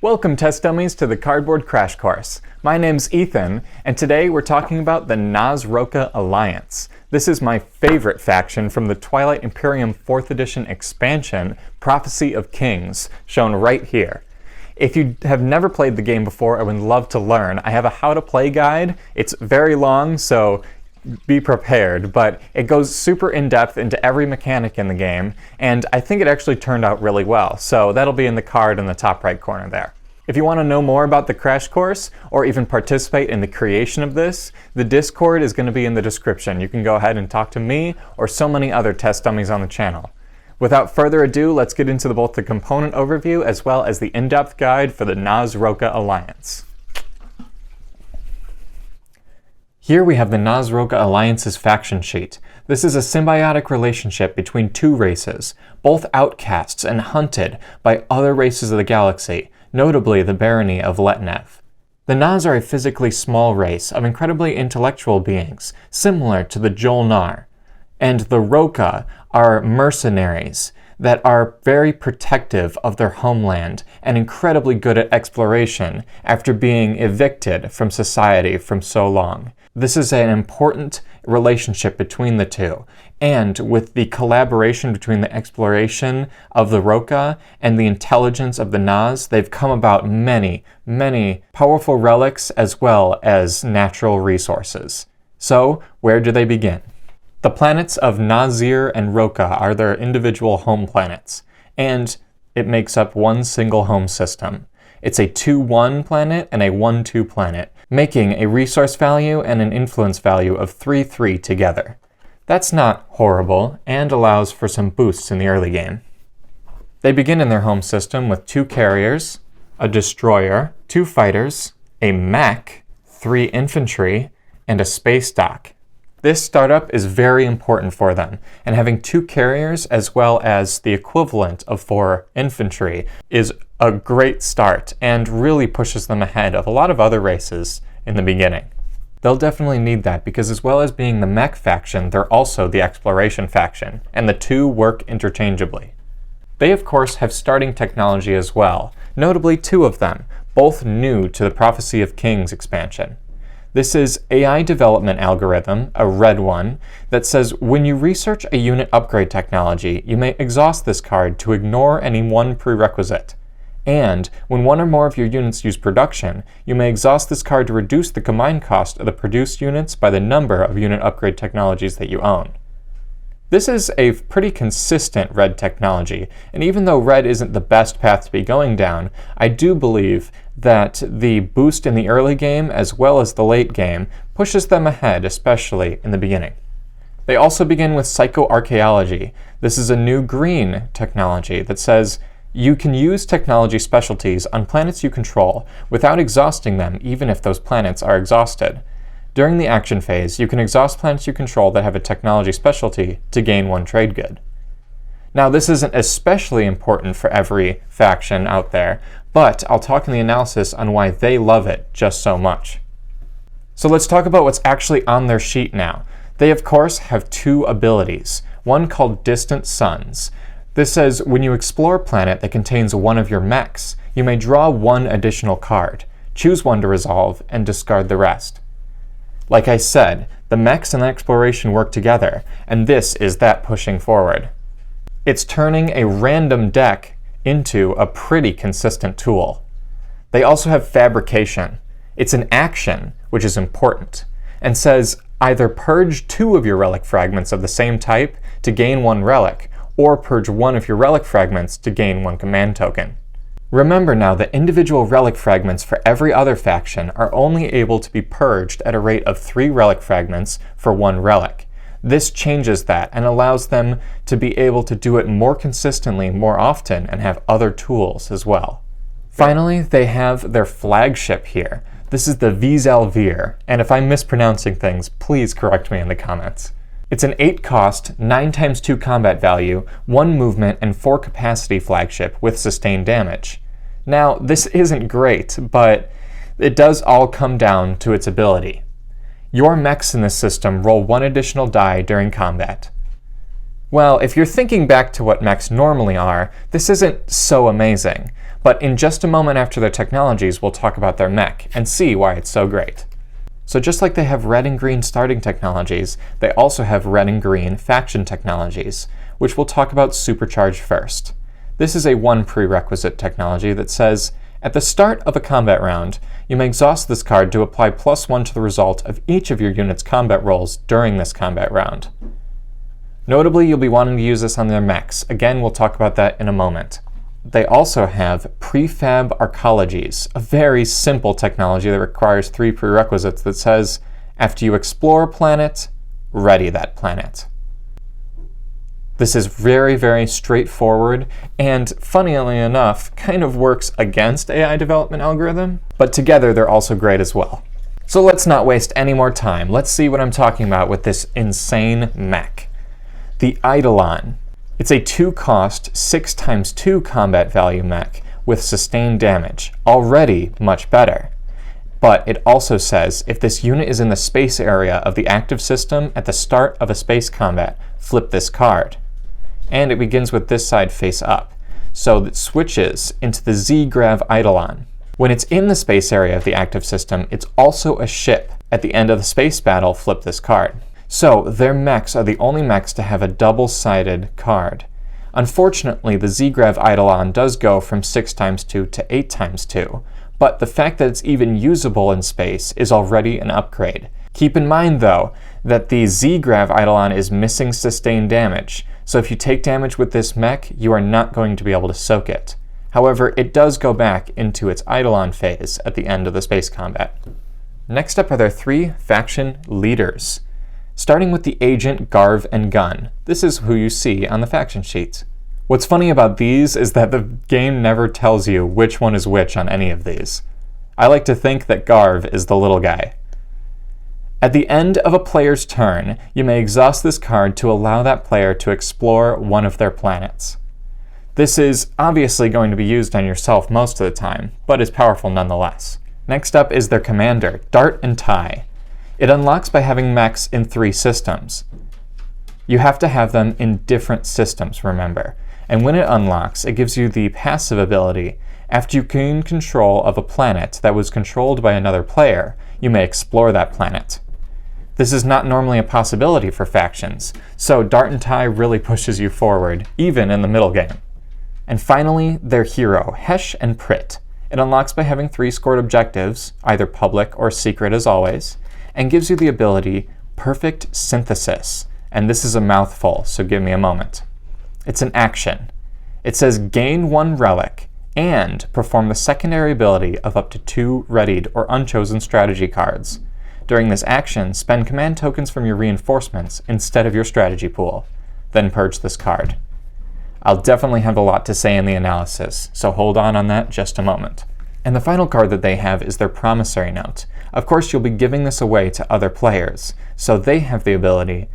Welcome, test dummies, to the Cardboard Crash Course. My name's Ethan, and today we're talking about the Naaz-Rokha Alliance. This is my favorite faction from the Twilight Imperium 4th edition expansion, Prophecy of Kings, shown right here. If you have never played the game before and would love to learn, I have a how to play guide. It's very long, so be prepared, but it goes super in-depth into every mechanic in the game, and I think it actually turned out really well, so that'll be in the card in the top right corner there. If you want to know more about the crash course, or even participate in the creation of this, the Discord is going to be in the description. You can go ahead and talk to me, or so many other test dummies on the channel. Without further ado, let's get into both the component overview as well as the in-depth guide for the Naaz-Rokha Alliance. Here we have the Naaz-Rokha Alliance's faction sheet. This is a symbiotic relationship between two races, both outcasts and hunted by other races of the galaxy, notably the barony of Letnev. The Naaz are a physically small race of incredibly intellectual beings, similar to the Jolnar, and the Rokha are mercenaries that are very protective of their homeland and incredibly good at exploration after being evicted from society from so long. This is an important relationship between the two, and with the collaboration between the exploration of the Rokha and the intelligence of the Naaz, they've come about many, many powerful relics as well as natural resources. So, where do they begin? The planets of Nazir and Rokha are their individual home planets, and it makes up one single home system. It's a 2-1 planet and a 1-2 planet, making a resource value and an influence value of 3-3 together. That's not horrible, and allows for some boosts in the early game. They begin in their home system with 2 carriers, a destroyer, 2 fighters, a mech, 3 infantry, and a space dock. This startup is very important for them, and having 2 carriers as well as the equivalent of 4 infantry is a great start and really pushes them ahead of a lot of other races in the beginning. They'll definitely need that because as well as being the mech faction, they're also the exploration faction, and the two work interchangeably. They of course have starting technology as well, notably 2 of them, both new to the Prophecy of Kings expansion. This is AI development algorithm, a red one, that says when you research a unit upgrade technology, you may exhaust this card to ignore any one prerequisite. And when one or more of your units use production, you may exhaust this card to reduce the combined cost of the produced units by the number of unit upgrade technologies that you own. This is a pretty consistent red technology, and even though red isn't the best path to be going down, I do believe that the boost in the early game as well as the late game pushes them ahead, especially in the beginning. They also begin with psychoarchaeology. This is a new green technology that says you can use technology specialties on planets you control without exhausting them even if those planets are exhausted. During the action phase, you can exhaust planets you control that have a technology specialty to gain 1 trade good. Now, this isn't especially important for every faction out there, but I'll talk in the analysis on why they love it just so much. So let's talk about what's actually on their sheet now. They, of course, have 2 abilities, one called Distant Suns. This says when you explore a planet that contains one of your mechs, you may draw 1 additional card, choose 1 to resolve, and discard the rest. Like I said, the mechs and exploration work together, and this is that pushing forward. It's turning a random deck into a pretty consistent tool. They also have fabrication. It's an action, which is important, and says either purge 2 of your relic fragments of the same type to gain 1 relic, or purge 1 of your relic fragments to gain 1 command token. Remember now that individual relic fragments for every other faction are only able to be purged at a rate of 3 relic fragments for 1 relic. This changes that and allows them to be able to do it more consistently, more often, and have other tools as well. Finally, they have their flagship here. This is the Vizelvir, and if I'm mispronouncing things, please correct me in the comments. It's an 8 cost, 9x2 combat value, 1 movement, and 4 capacity flagship with sustained damage. Now, this isn't great, but it does all come down to its ability. Your mechs in this system roll 1 additional die during combat. Well, if you're thinking back to what mechs normally are, this isn't so amazing. But in just a moment after their technologies, we'll talk about their mech and see why it's so great. So just like they have red and green starting technologies, they also have red and green faction technologies, which we'll talk about supercharged first. This is a one prerequisite technology that says, at the start of a combat round, you may exhaust this card to apply +1 to the result of each of your unit's combat rolls during this combat round. Notably, you'll be wanting to use this on their mechs. Again, we'll talk about that in a moment. They also have prefab arcologies, a very simple technology that requires 3 prerequisites that says, after you explore a planet, ready that planet. This is very, very straightforward, and funnily enough, kind of works against AI development algorithm, but together they're also great as well. So let's not waste any more time. Let's see what I'm talking about with this insane mech. The Eidolon. It's a 2-cost, 6x2 combat value mech with sustained damage, already much better. But it also says, if this unit is in the space area of the active system at the start of a space combat, flip this card. And it begins with this side face up, so it switches into the Z-Grav Eidolon. When it's in the space area of the active system, it's also a ship. At the end of the space battle, flip this card. So their mechs are the only mechs to have a double-sided card. Unfortunately, the Z-Grav Eidolon does go from 6x2 to 8x2, but the fact that it's even usable in space is already an upgrade. Keep in mind, though, that the Z-Grav Eidolon is missing sustained damage, so if you take damage with this mech, you are not going to be able to soak it. However, it does go back into its Eidolon phase at the end of the space combat. Next up are their 3 faction leaders. Starting with the Agent, Garv, and Gun. This is who you see on the faction sheets. What's funny about these is that the game never tells you which one is which on any of these. I like to think that Garv is the little guy. At the end of a player's turn, you may exhaust this card to allow that player to explore one of their planets. This is obviously going to be used on yourself most of the time, but is powerful nonetheless. Next up is their commander, Dart and Tie. It unlocks by having mechs in 3 systems. You have to have them in different systems, remember. And when it unlocks, it gives you the passive ability. After you gain control of a planet that was controlled by another player, you may explore that planet. This is not normally a possibility for factions, so Dart and Tie really pushes you forward, even in the middle game. And finally, their hero, Hesh and Prit. It unlocks by having 3 scored objectives, either public or secret as always, and gives you the ability Perfect Synthesis. And this is a mouthful, so give me a moment. It's an action. It says gain 1 relic and perform the secondary ability of up to 2 readied or unchosen strategy cards. During this action, spend command tokens from your reinforcements instead of your strategy pool. Then purge this card. I'll definitely have a lot to say in the analysis, so hold on that just a moment. And the final card that they have is their Promissory Note. Of course, you'll be giving this away to other players, so they have the ability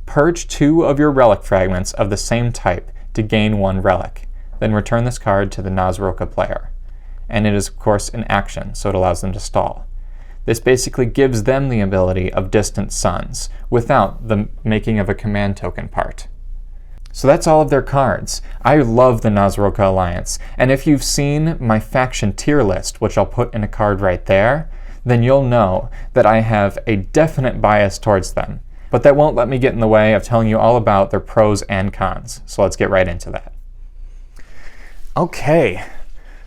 purge 2 of your relic fragments of the same type to gain 1 relic. Then return this card to the Naaz-Rokha player. And it is, of course, an action, so it allows them to stall. This basically gives them the ability of Distant Suns, without the making of a command token part. So that's all of their cards. I love the Naaz-Rokha Alliance, and if you've seen my faction tier list, which I'll put in a card right there, then you'll know that I have a definite bias towards them. But that won't let me get in the way of telling you all about their pros and cons, so let's get right into that. Okay,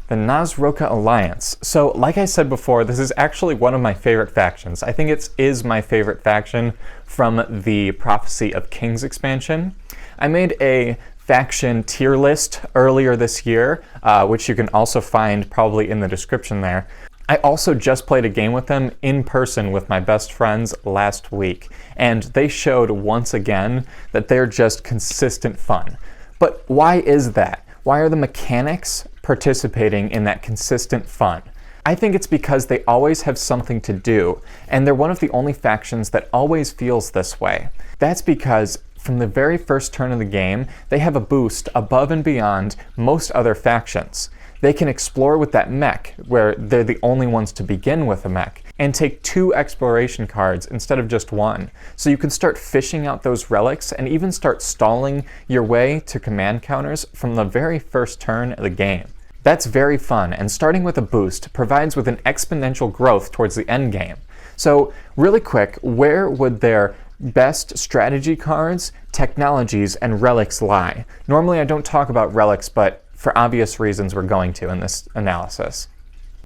the Naaz-Rokha Alliance. So, like I said before, this is actually one of my favorite factions. I think it is my favorite faction from the Prophecy of Kings expansion. I made a faction tier list earlier this year, which you can also find probably in the description there. I also just played a game with them in person with my best friends last week, and they showed once again that they're just consistent fun. But why is that? Why are the mechanics participating in that consistent fun? I think it's because they always have something to do, and they're one of the only factions that always feels this way. That's because from the very first turn of the game, they have a boost above and beyond most other factions. They can explore with that mech, where they're the only ones to begin with a mech, and take 2 exploration cards instead of just 1. So you can start fishing out those relics and even start stalling your way to command counters from the very first turn of the game. That's very fun, and starting with a boost provides with an exponential growth towards the end game. So really quick, where would their best strategy cards, technologies, and relics lie? Normally I don't talk about relics, but for obvious reasons we're going to in this analysis.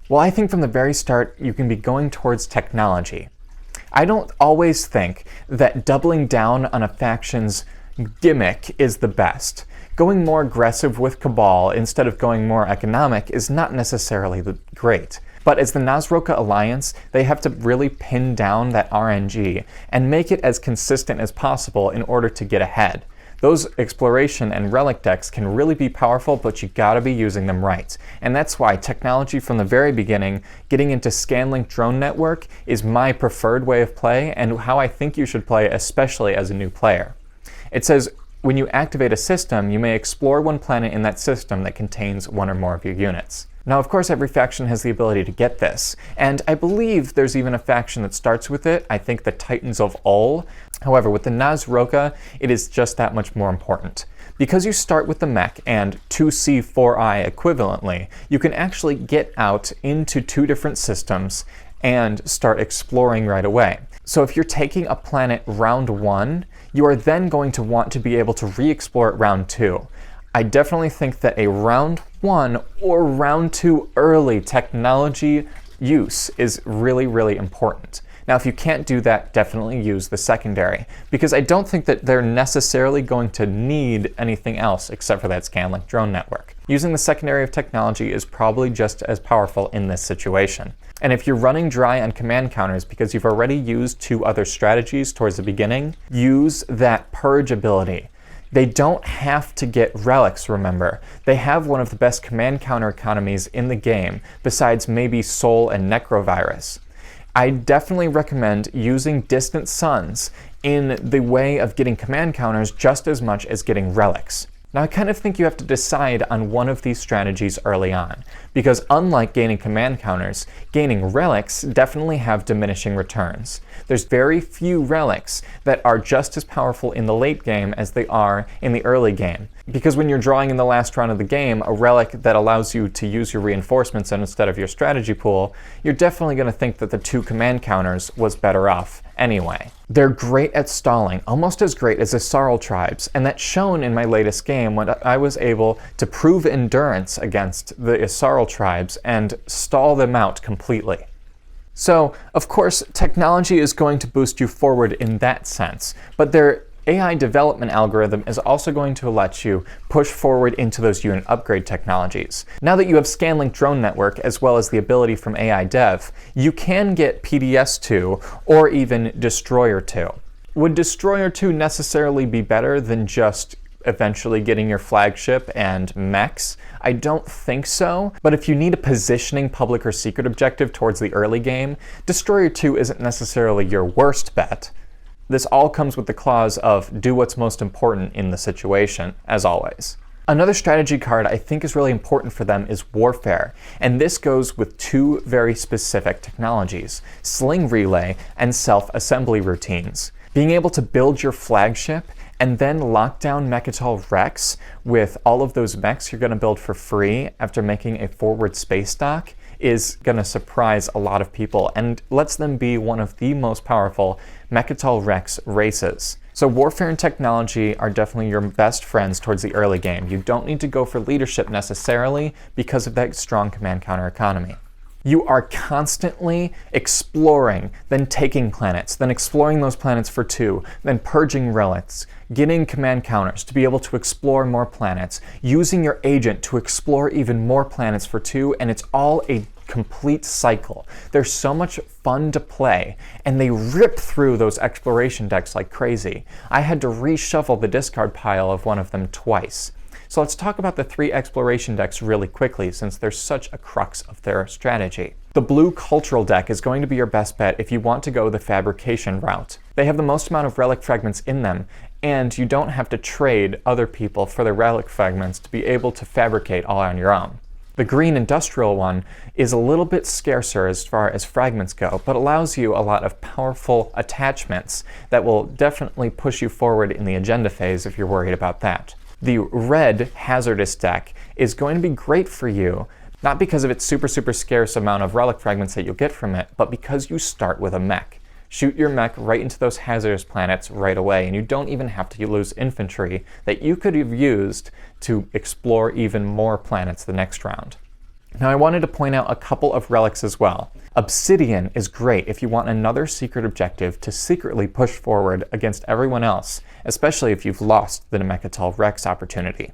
Well, I think from the very start you can be going towards technology. I don't always think that doubling down on a faction's gimmick is the best. Going more aggressive with Cabal instead of going more economic is not necessarily great. But as the Naaz-Rokha Alliance, they have to really pin down that RNG and make it as consistent as possible in order to get ahead. Those exploration and relic decks can really be powerful, but you gotta be using them right. And that's why technology from the very beginning, getting into Scanlink Drone Network, is my preferred way of play and how I think you should play, especially as a new player. It says, when you activate a system, you may explore one planet in that system that contains 1 or more of your units. Now, of course, every faction has the ability to get this, and I believe there's even a faction that starts with it, I think the Titans of Ul. However, with the Naaz-Rokha, it is just that much more important. Because you start with the mech and 2C4I equivalently, you can actually get out into 2 different systems and start exploring right away. So if you're taking a planet round 1, you are then going to want to be able to re-explore it round 2. I definitely think that a round 1 or round 2 early technology use is really, really important. Now, if you can't do that, definitely use the secondary, because I don't think that they're necessarily going to need anything else except for that Scanlink drone network. Using the secondary of technology is probably just as powerful in this situation. And if you're running dry on command counters because you've already used 2 other strategies towards the beginning, use that purge ability. They don't have to get relics, remember. They have one of the best command counter economies in the game, besides maybe Soul and Necrovirus. I definitely recommend using Distant Suns in the way of getting command counters just as much as getting relics. Now, I kind of think you have to decide on one of these strategies early on, because unlike gaining command counters, gaining relics definitely have diminishing returns. There's very few relics that are just as powerful in the late game as they are in the early game. Because when you're drawing in the last round of the game a relic that allows you to use your reinforcements instead of your strategy pool, you're definitely going to think that the 2 command counters was better off anyway. They're great at stalling, almost as great as the Sarl tribes, and that's shown in my latest game when I was able to prove endurance against the Sarl tribes and stall them out completely. So, of course, technology is going to boost you forward in that sense, but their AI development algorithm is also going to let you push forward into those unit upgrade technologies. Now that you have Scanlink Drone Network as well as the ability from AI Dev, you can get PDS 2 or even Destroyer 2. Would Destroyer 2 necessarily be better than just eventually getting your flagship and mechs? I don't think so, but if you need a positioning public or secret objective towards the early game, Destroyer 2 isn't necessarily your worst bet. This all comes with the clause of do what's most important in the situation, as always. Another strategy card I think is really important for them is Warfare, and this goes with 2 very specific technologies, Sling Relay and Self-Assembly Routines. Being able to build your flagship and then lock down Mechatol Rex with all of those mechs you're going to build for free after making a forward space dock is going to surprise a lot of people and lets them be one of the most powerful Mechatol Rex races. So Warfare and technology are definitely your best friends towards the early game. You don't need to go for leadership necessarily because of that strong command counter economy. You are constantly exploring, then taking planets, then exploring those planets for 2, then purging relics, getting command counters to be able to explore more planets, using your agent to explore even more planets for 2, and it's all a complete cycle. They're so much fun to play, and they rip through those exploration decks like crazy. I had to reshuffle the discard pile of one of them twice. So let's talk about the 3 exploration decks really quickly, since they're such a crux of their strategy. The blue cultural deck is going to be your best bet if you want to go the fabrication route. They have the most amount of relic fragments in them, and you don't have to trade other people for the relic fragments to be able to fabricate all on your own. The green industrial one is a little bit scarcer as far as fragments go, but allows you a lot of powerful attachments that will definitely push you forward in the agenda phase if you're worried about that. The red hazardous deck is going to be great for you, not because of its super scarce amount of relic fragments that you'll get from it, but because you start with a mech. Shoot your mech right into those hazardous planets right away, and you don't even have to lose infantry that you could have used to explore even more planets the next round. Now I wanted to point out a couple of relics as well. Obsidian is great if you want another secret objective to secretly push forward against everyone else, especially if you've lost the Namekital Rex opportunity.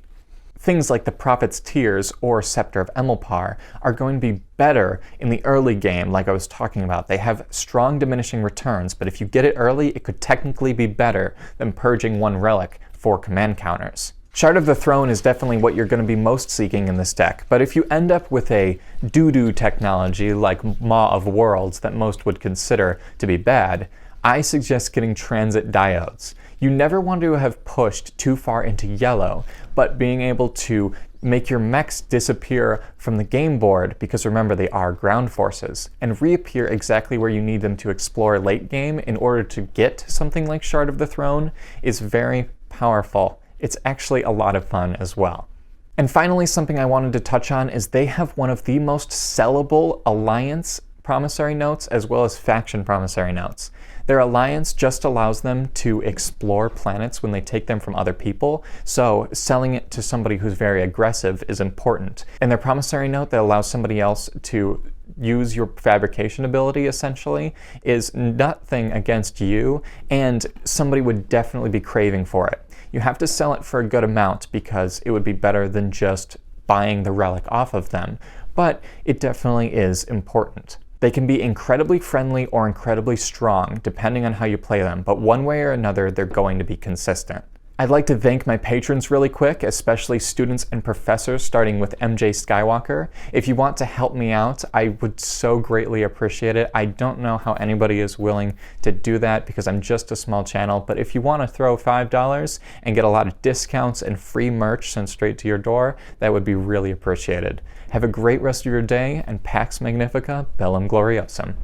Things like the Prophet's Tears or Scepter of Emilpar are going to be better in the early game, like I was talking about. They have strong diminishing returns, but if you get it early, it could technically be better than purging one relic for command counters. Shard of the Throne is definitely what you're going to be most seeking in this deck, but if you end up with a doo-doo technology like Maw of Worlds that most would consider to be bad, I suggest getting transit diodes. You never want to have pushed too far into yellow, but being able to make your mechs disappear from the game board, because remember they are ground forces, and reappear exactly where you need them to explore late game in order to get something like Shard of the Throne is very powerful. It's actually a lot of fun as well. And finally, something I wanted to touch on is they have one of the most sellable alliance promissory notes as well as faction promissory notes. Their alliance just allows them to explore planets when they take them from other people, so selling it to somebody who's very aggressive is important. And their promissory note that allows somebody else to use your fabrication ability essentially is nothing against you, and somebody would definitely be craving for it. You have to sell it for a good amount because it would be better than just buying the relic off of them, but it definitely is important. They can be incredibly friendly or incredibly strong, depending on how you play them, but one way or another, they're going to be consistent. I'd like to thank my patrons really quick, especially students and professors, starting with MJ Skywalker. If you want to help me out, I would so greatly appreciate it. I don't know how anybody is willing to do that because I'm just a small channel, but if you want to throw $5 and get a lot of discounts and free merch sent straight to your door, that would be really appreciated. Have a great rest of your day, and Pax Magnifica, Bellum Gloriosum.